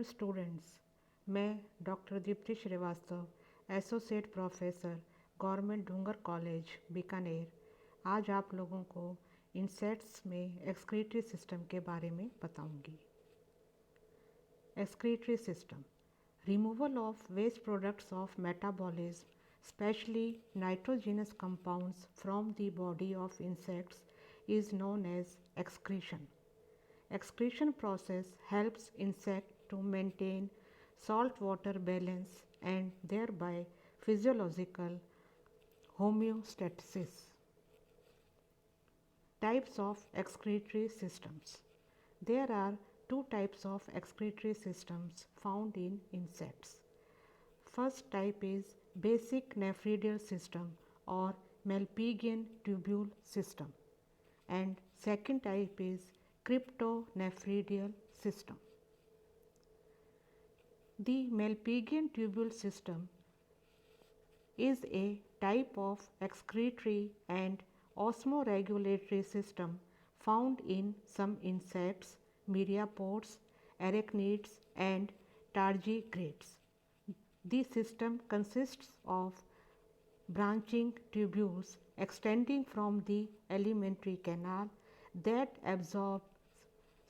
Dear students, मैं doctor Deepti Srivastava, associate professor, government Dungar college Bikaner, आज आप लोगों को इंसेक्ट्स में एक्सक्रीटरी सिस्टम के बारे में बताऊंगी। Excretory system. Removal of waste products of metabolism, especially nitrogenous compounds from the body of insects, is known as excretion. Excretion process helps insect to maintain salt-water balance and thereby physiological homeostasis. Types of excretory systems. There are two types of excretory systems found in insects. First type is basic nephridial system or Malpighian tubule system, and second type is cryptonephridial system. The Malpighian tubule system is a type of excretory and osmoregulatory system found in some insects, myriapods, arachnids, and tardigrades. The system consists of branching tubules extending from the alimentary canal that absorbs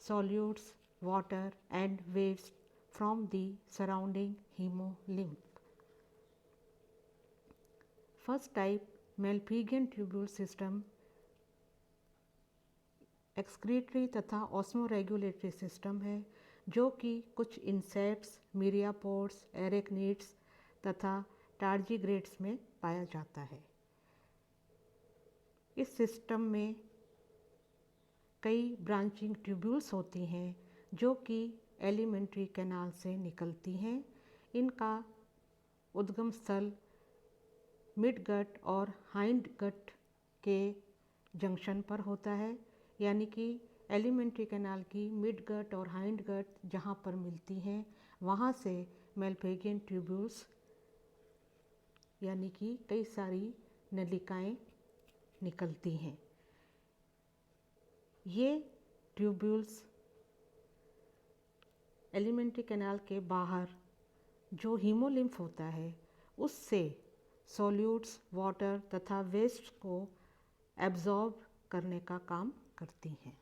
solutes, water, and waste from the surrounding hemolymph. First type Malpighian tubule system excretory तथा ऑस्मोरेगुलेटरी system है जो कि कुछ insects, मीरियापोड्स, एरेक्निड्स तथा टार्जीग्रेड्स में पाया जाता है। इस सिस्टम में कई ब्रांचिंग ट्यूब्यूल्स होती हैं जो कि एलिमेंट्री कैनाल से निकलती हैं। इनका उद्गम स्थल मिड गट और हाइंड गट के जंक्शन पर होता है, यानी कि एलिमेंट्री कैनाल की मिड गट और हाइंड गट जहाँ पर मिलती हैं वहाँ से मेलपेगियन ट्यूब्यूल्स यानी कि कई सारी नलिकाएं निकलती हैं। ये ट्यूब्यूल्स एलिमेंट्री कैनाल के बाहर जो हीमोलिम्फ होता है उससे सॉल्यूट्स, वाटर तथा वेस्ट को एब्जॉर्ब करने का काम करती हैं।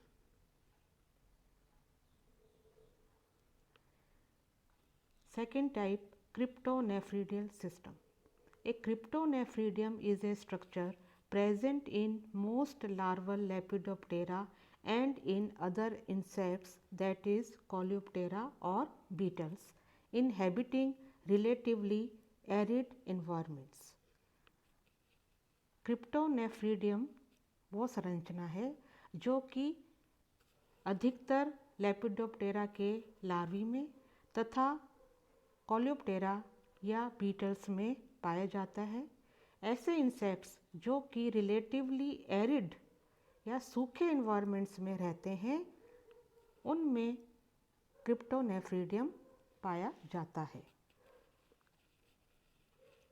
Second type, cryptonephridial system. A cryptonephridium is a structure present in most larval Lepidoptera and in other insects, that is Coleoptera or beetles, inhabiting relatively arid environments. Cryptonephridium वो संरचना है जो कि अधिकतर लेपिडोप्टेरा के लार्वी में तथा कोलियोप्टेरा या बीटल्स में पाया जाता है। ऐसे इंसेक्ट्स जो कि रिलेटिवली एरिड या सूखे एनवायरनमेंट्स में रहते हैं उनमें क्रिप्टोनेफ्रिडियम पाया जाता है।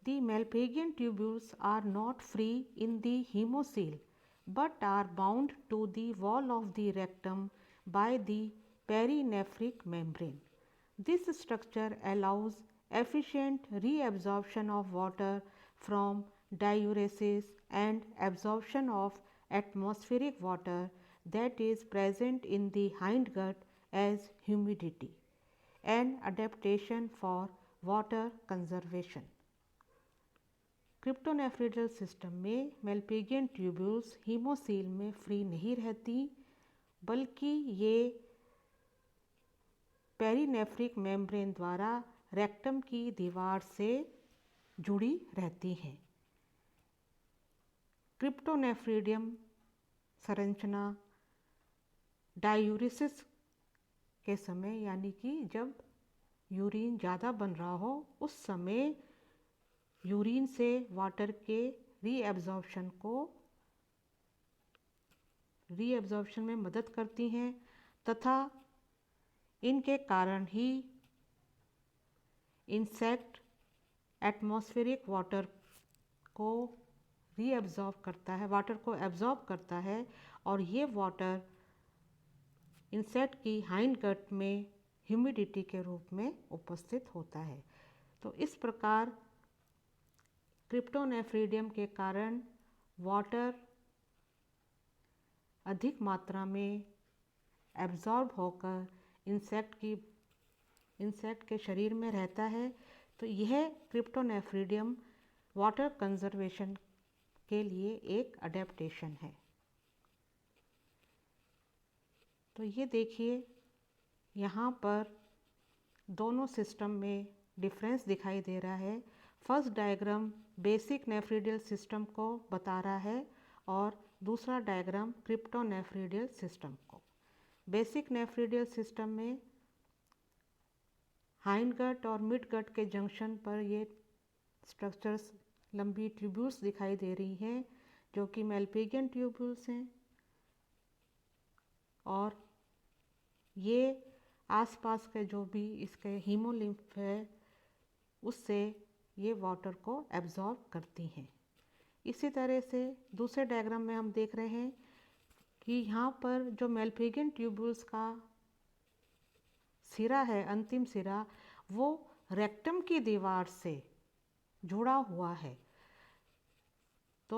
The Malpighian tubules are not free in the hemocoel but are bound to the wall of the rectum by the perinephric membrane. This structure allows efficient reabsorption of water from diuresis and absorption of atmospheric water that is present in the hindgut as humidity, and adaptation for water conservation. Cryptonephridial system में Malpighian tubules haemocoel में free नहीं रहती बल्कि ये पेरीनेफ्रिक membrane द्वारा rectum की दीवार से जुड़ी रहती हैं। क्रिप्टोनेफ्रिडियम संरचना डायूरिसिस के समय यानी कि जब यूरिन ज़्यादा बन रहा हो उस समय यूरिन से वाटर के रीएब्जॉर्प्शन में मदद करती हैं तथा इनके कारण ही इंसेक्ट एटमॉस्फेरिक वाटर को एब्जॉर्ब करता है और ये वाटर इंसेक्ट की हाइंड गट में ह्यूमिडिटी के रूप में उपस्थित होता है। तो इस प्रकार क्रिप्टोनेफ्रीडियम के कारण वाटर अधिक मात्रा में एब्जॉर्ब होकर इंसेक्ट के शरीर में रहता है। तो यह क्रिप्टोनेफ्रीडियम वाटर कंजर्वेशन के लिए एक अडेप्टेशन है। तो ये देखिए यहाँ पर दोनों सिस्टम में डिफरेंस दिखाई दे रहा है। फर्स्ट डायग्राम बेसिक नेफ्रिडियल सिस्टम को बता रहा है और दूसरा डायग्राम क्रिप्टोनेफ्रिडियल सिस्टम को। बेसिक नेफ्रिडियल सिस्टम में हाइंड गट और मिड गट के जंक्शन पर ये स्ट्रक्चर्स लंबी ट्यूब्यूल्स दिखाई दे रही हैं जो कि मेलपिगियन ट्यूब्यूल्स हैं, और ये आसपास के जो भी इसके हीमोलिम्फ है उससे ये वाटर को एब्जॉर्ब करती हैं। इसी तरह से दूसरे डायग्राम में हम देख रहे हैं कि यहाँ पर जो मेलपिगियन ट्यूब्यूल्स का सिरा है, अंतिम सिरा, वो रेक्टम की दीवार से जुड़ा हुआ है। तो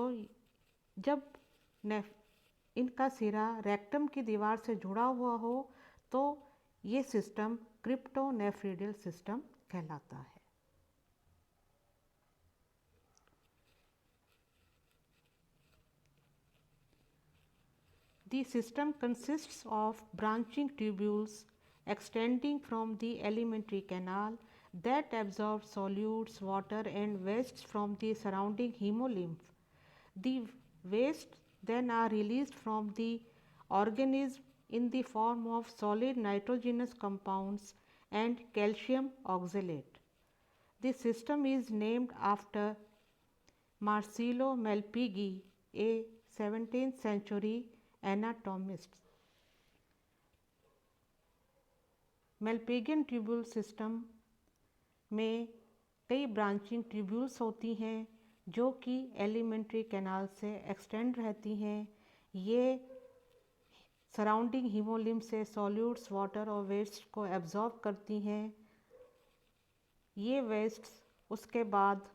जब इनका सिरा रेक्टम की दीवार से जुड़ा हुआ हो तो ये सिस्टम क्रिप्टोनेफ्रिडियल सिस्टम कहलाता है। The system consists of branching tubules extending from the alimentary canal that absorb solutes, water and wastes from the surrounding hemolymph. The wastes then are released from the organism in the form of solid nitrogenous compounds and calcium oxalate. This system is named after Marcello Malpighi, a 17th century anatomist. Malpighian tubule system में कई branching tubules होती हैं जो कि alimentary canal से extend रहती हैं। ये सराउंडिंग हीमोलिम्फ से सॉल्यूट्स, वाटर और वेस्ट को एब्जॉर्ब करती हैं। ये वेस्ट उसके बाद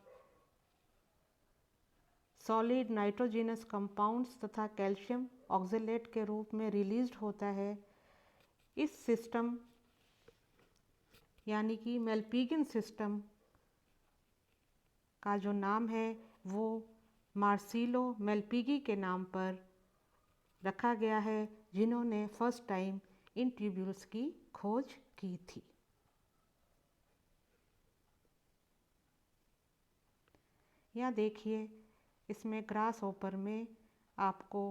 सॉलिड नाइट्रोजिनस कंपाउंड्स तथा कैल्शियम ऑक्जेलेट के रूप में रिलीज्ड होता है। इस सिस्टम यानी कि मेलपिगियन सिस्टम का जो नाम है वो मार्सिलो मेलपिगी के नाम पर रखा गया है, जिन्होंने फर्स्ट टाइम इन ट्यूब्यूल्स की खोज की थी। यहाँ देखिए, इसमें ग्रास होपर में आपको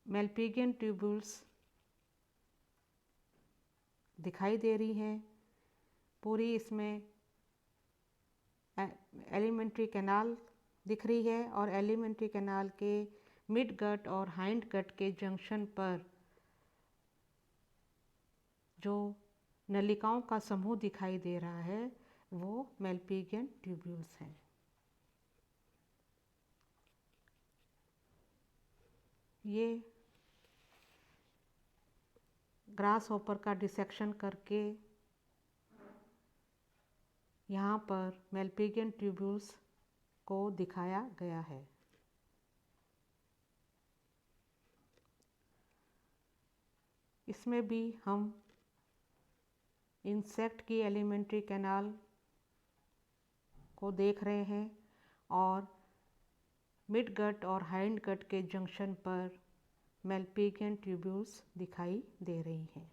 मेलपिगियन ट्यूब्यूल्स दिखाई दे रही हैं। पूरी इसमें एलिमेंट्री कैनाल दिख रही है और एलिमेंट्री कैनाल के मिड गट और हाइंड गट के जंक्शन पर जो नलिकाओं का समूह दिखाई दे रहा है वो मेलपिगियन ट्यूब्यूल्स हैं। ये ग्रास होपर का डिसेक्शन करके यहाँ पर मेलपिगियन ट्यूब्यूल्स को दिखाया गया है। इसमें भी हम इंसेक्ट की एलिमेंट्री कैनाल को देख रहे हैं और मिड गट और हाइंड गट के जंक्शन पर मेलपिगियन ट्यूब्यूल्स दिखाई दे रही हैं।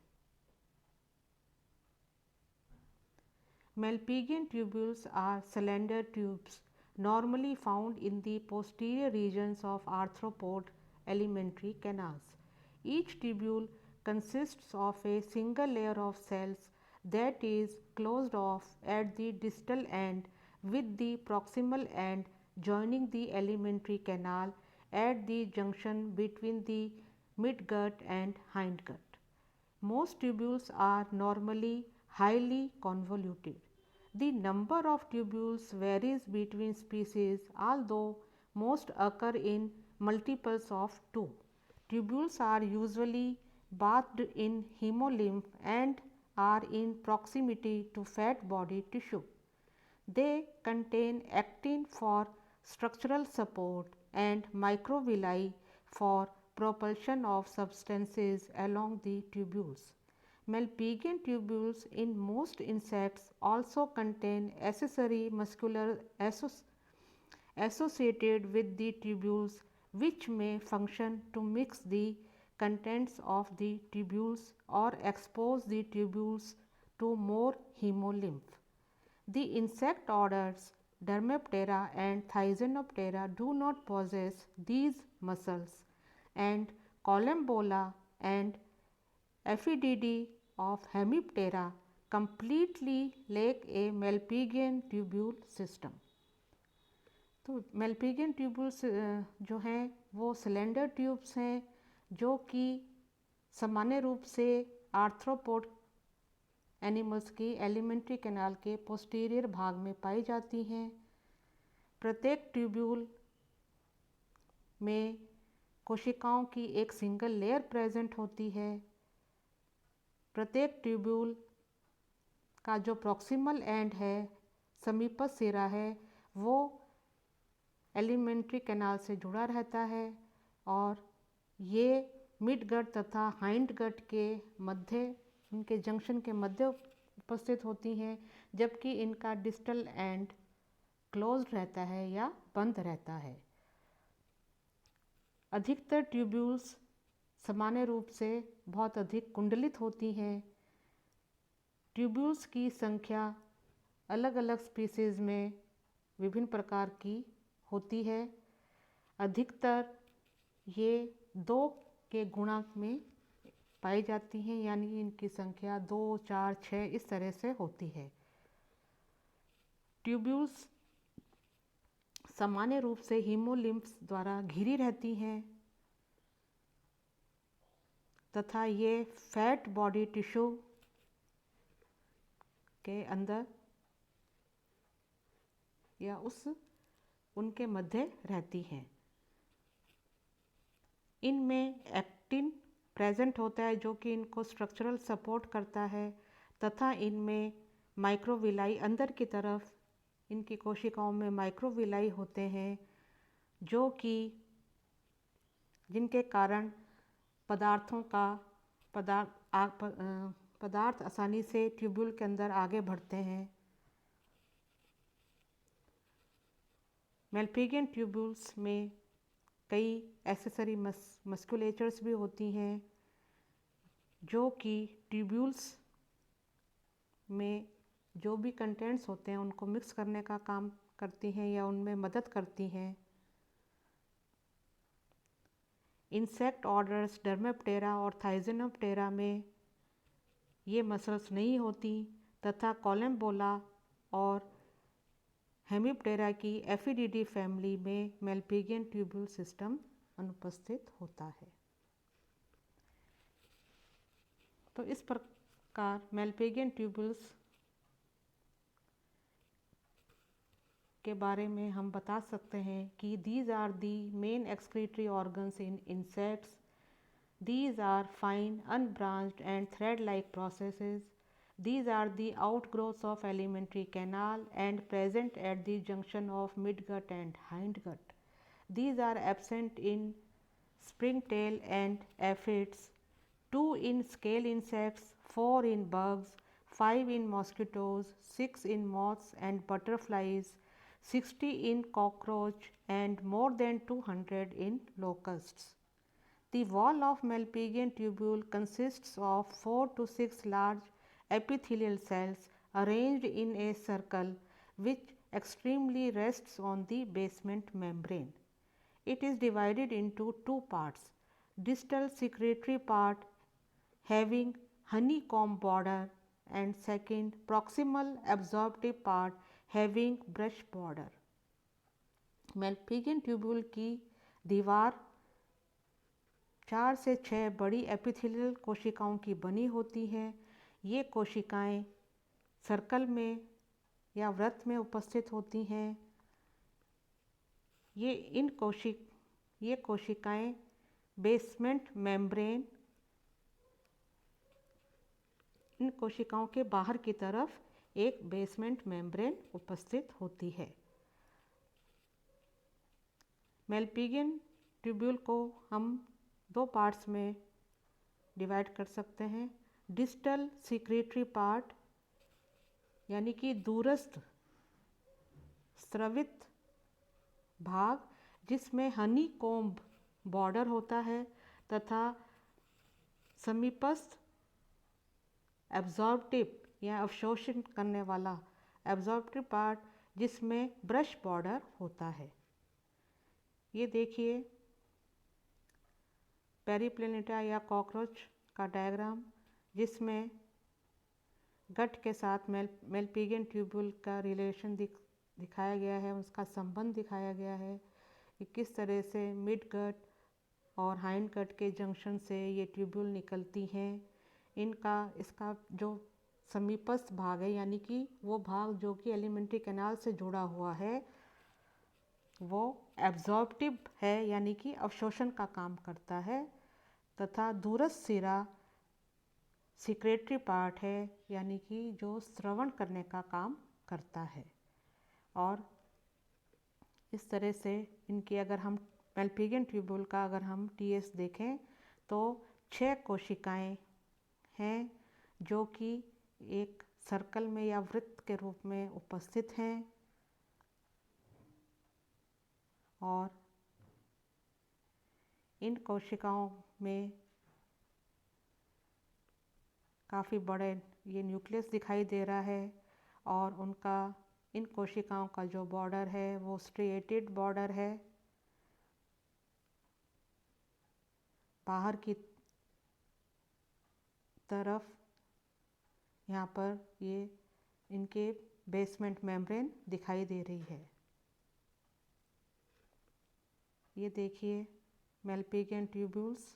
Malpighian tubules are slender tubes normally found in the posterior regions of arthropod alimentary canals. Each tubule consists of a single layer of cells that is closed off at the distal end, with the proximal end joining the alimentary canal at the junction between the midgut and hindgut. Most tubules are normally highly convoluted. The number of tubules varies between species, although most occur in multiples of 2. Tubules are usually bathed in hemolymph and are in proximity to fat body tissue. They contain actin for structural support and microvilli for propulsion of substances along the tubules. Malpighian tubules in most insects also contain accessory muscular associated with the tubules, which may function to mix the contents of the tubules or expose the tubules to more hemolymph. The insect orders Dermaptera and Thysanoptera do not possess these muscles, and Collembola and Aphididae of Hemiptera completely lack a Malpighian tubule system. तो Malpighian tubules जो हैं वो cylinder tubes हैं जो कि सामान्य रूप से आर्थ्रोपोड एनिमल्स की एलिमेंट्री कैनाल के पोस्टीरियर भाग में पाई जाती हैं। प्रत्येक ट्यूब्यूल में कोशिकाओं की एक सिंगल लेयर प्रेजेंट होती है। प्रत्येक ट्यूब्यूल का जो प्रॉक्सिमल एंड है, समीपस्थ सिरा है, वो एलिमेंट्री कैनाल से जुड़ा रहता है और ये मिड गट तथा हाइंड गट के मध्य, उनके जंक्शन के मध्य उपस्थित होती हैं, जबकि इनका डिस्टल एंड क्लोज्ड रहता है या बंद रहता है। अधिकतर ट्यूब्यूल्स सामान्य रूप से बहुत अधिक कुंडलित होती हैं। ट्यूब्यूल्स की संख्या अलग अलग स्पीसीज में विभिन्न प्रकार की होती है। अधिकतर ये 2 के गुणक में पाई जाती हैं, यानी इनकी संख्या 2, 4, 6 इस तरह से होती है। ट्यूब्यूल्स सामान्य रूप से हीमोलिम्फ्स द्वारा घिरी रहती हैं तथा ये फैट बॉडी टिश्यू के अंदर या उनके मध्य रहती हैं। इनमें एक्टिन प्रेजेंट होता है जो कि इनको स्ट्रक्चरल सपोर्ट करता है तथा इनमें माइक्रोविलाई अंदर की तरफ इनकी कोशिकाओं में माइक्रोविलाई होते हैं जो कि जिनके कारण पदार्थ आसानी से ट्यूब्यूल के अंदर आगे बढ़ते हैं। मेल्पिगियन ट्यूब्यूल्स में कई एक्सेसरी मस्कुलेचर्स भी होती हैं जो कि ट्यूब्यूल्स में जो भी कंटेंट्स होते हैं उनको मिक्स करने का काम करती हैं या उनमें मदद करती हैं। इंसेक्ट ऑर्डर्स डर्मेप्टेरा और थाइजेनोप्टेरा में ये मसल्स नहीं होती तथा कोलम्बोला और हेमिप्टेरा की एफिडिडी फैमिली में मेल्पिगियन ट्यूब्यूल सिस्टम अनुपस्थित होता है। तो इस प्रकार मेल्पिगियन ट्यूब्यूल्स के बारे में हम बता सकते हैं कि these are the main excretory organs in insects. These are fine, unbranched and thread-like processes. These are the outgrowths of alimentary canal and present at the junction of midgut and hindgut. These are absent in springtail and aphids, 2 in scale insects, 4 in bugs, 5 in mosquitoes, 6 in moths and butterflies, 60 in cockroach and more than 200 in locusts. The wall of Malpighian tubule consists of 4 to 6 large epithelial cells arranged in a circle which extremely rests on the basement membrane. It is divided into 2 parts, distal secretory part having honeycomb border and second proximal absorptive part having brush border. Malpighian tubule की दीवार 4 से 6 बड़ी epithelial कोशिकाओं की बनी होती है। ये कोशिकाएं सर्कल में या वृत्त में उपस्थित होती हैं। ये कोशिकाएं बेसमेंट मेम्ब्रेन इन कोशिकाओं के बाहर की तरफ एक बेसमेंट मेम्ब्रेन उपस्थित होती है। मेलपिगियन ट्यूब्यूल को हम दो पार्ट्स में डिवाइड कर सकते हैं। डिस्टल सीक्रेटरी पार्ट यानी कि दूरस्थ स्रवित भाग जिसमें हनी कोम्ब बॉर्डर होता है, तथा समीपस्थ एब्जॉर्प्टिव या अवशोषण करने वाला एब्जॉर्प्टिव पार्ट जिसमें ब्रश बॉर्डर होता है। ये देखिए पेरिप्लेनेटा या कॉकरोच का डायग्राम, जिसमें गट के साथ मेलपिगियन ट्यूब्यूल का रिलेशन दिखाया गया है, उसका संबंध दिखाया गया है कि किस तरह से मिड गट और हाइंड गट के जंक्शन से ये ट्यूब्यूल निकलती हैं। इसका जो समीपस्थ भाग है यानी कि वो भाग जो कि एलिमेंट्री कैनाल से जुड़ा हुआ है, वो एब्जॉर्प्टिव है यानी कि अवशोषण का काम करता है, तथा दूरस्थ सिरा सीक्रेटरी पार्ट है यानी कि जो श्रवण करने का काम करता है। और इस तरह से इनकी अगर हम मेलपिगियन ट्यूब्यूल का अगर हम टीएस देखें तो 6 कोशिकाएं हैं जो कि एक सर्कल में या वृत्त के रूप में उपस्थित हैं, और इन कोशिकाओं में काफ़ी बड़े ये न्यूक्लियस दिखाई दे रहा है, और इन कोशिकाओं का जो बॉर्डर है वो स्ट्रिएटेड बॉर्डर है। बाहर की तरफ यहाँ पर ये इनके बेसमेंट मेम्ब्रेन दिखाई दे रही है। ये देखिए मेलपिगियन ट्यूब्यूल्स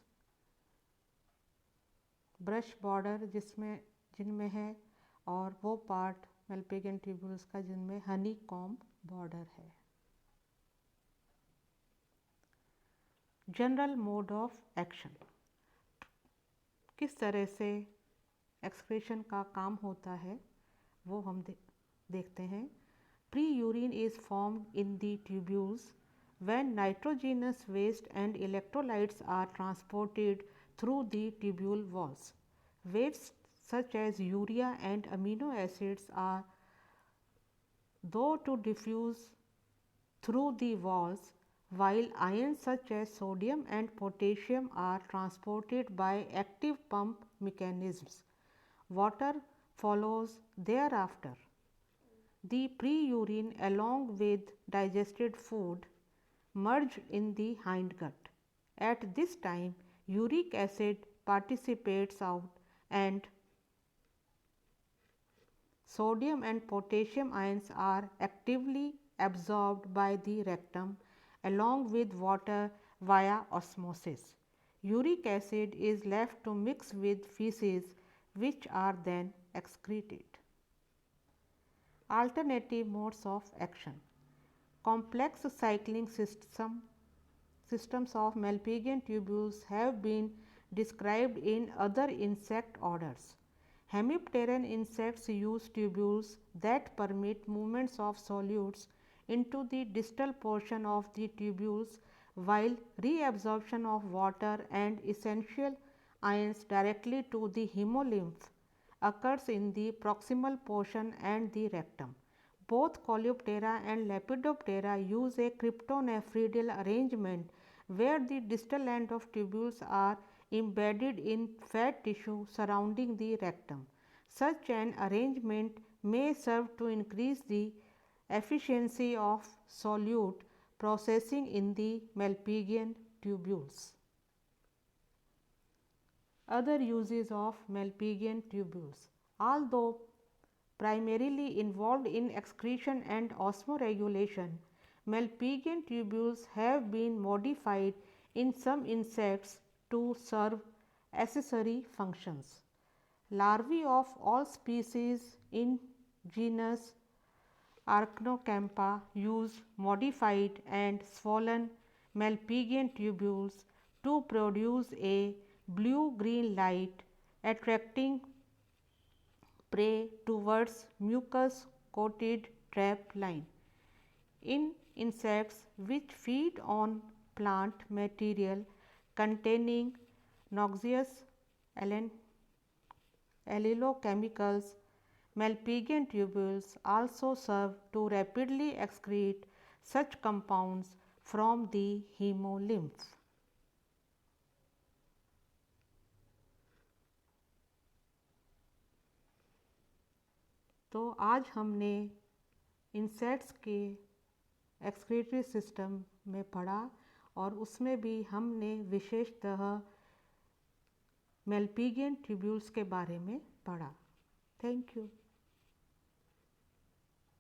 ब्रश बॉर्डर जिनमें है, और वो पार्ट मेलपिगियन ट्यूब्यूल्स का जिनमें हनी कॉम्ब बॉर्डर है। जनरल मोड ऑफ एक्शन, किस तरह से एक्सक्रीशन का काम होता है वो हम देखते हैं। Pre urine is formed in the tubules when nitrogenous waste and electrolytes are transported through the tubule walls. Waste such as urea and amino acids are though to diffuse through the walls, while ions such as sodium and potassium are transported by active pump mechanisms. Water follows thereafter. The pre-urine along with digested food merge in the hindgut. At this time, uric acid participates out and sodium and potassium ions are actively absorbed by the rectum along with water via osmosis. Uric acid is left to mix with feces which are then excreted. Alternative modes of action. Complex cycling systems of Malpighian tubules have been described in other insect orders. Hemipteran insects use tubules that permit movements of solutes into the distal portion of the tubules, while reabsorption of water and essential ions directly to the hemolymph occurs in the proximal portion and the rectum. Both Coleoptera and Lepidoptera use a cryptonephridial arrangement where the distal end of tubules are embedded in fat tissue surrounding the rectum. Such an arrangement may serve to increase the efficiency of solute processing in the Malpighian tubules. Other uses of Malpighian tubules. Although primarily involved in excretion and osmoregulation, Malpighian tubules have been modified in some insects to serve accessory functions. Larvae of all species in genus Arachnocampa use modified and swollen Malpighian tubules to produce a blue-green light attracting prey towards mucus coated trap line. In insects which feed on plant material containing noxious allelochemicals, Malpighian tubules also serve to rapidly excrete such compounds from the hemolymph. तो आज हमने insects के excretory system में पढ़ा और उसमें भी हमने विशेषतः मेल्पिगियन ट्यूब्यूल्स के बारे में पढ़ा। Thank you.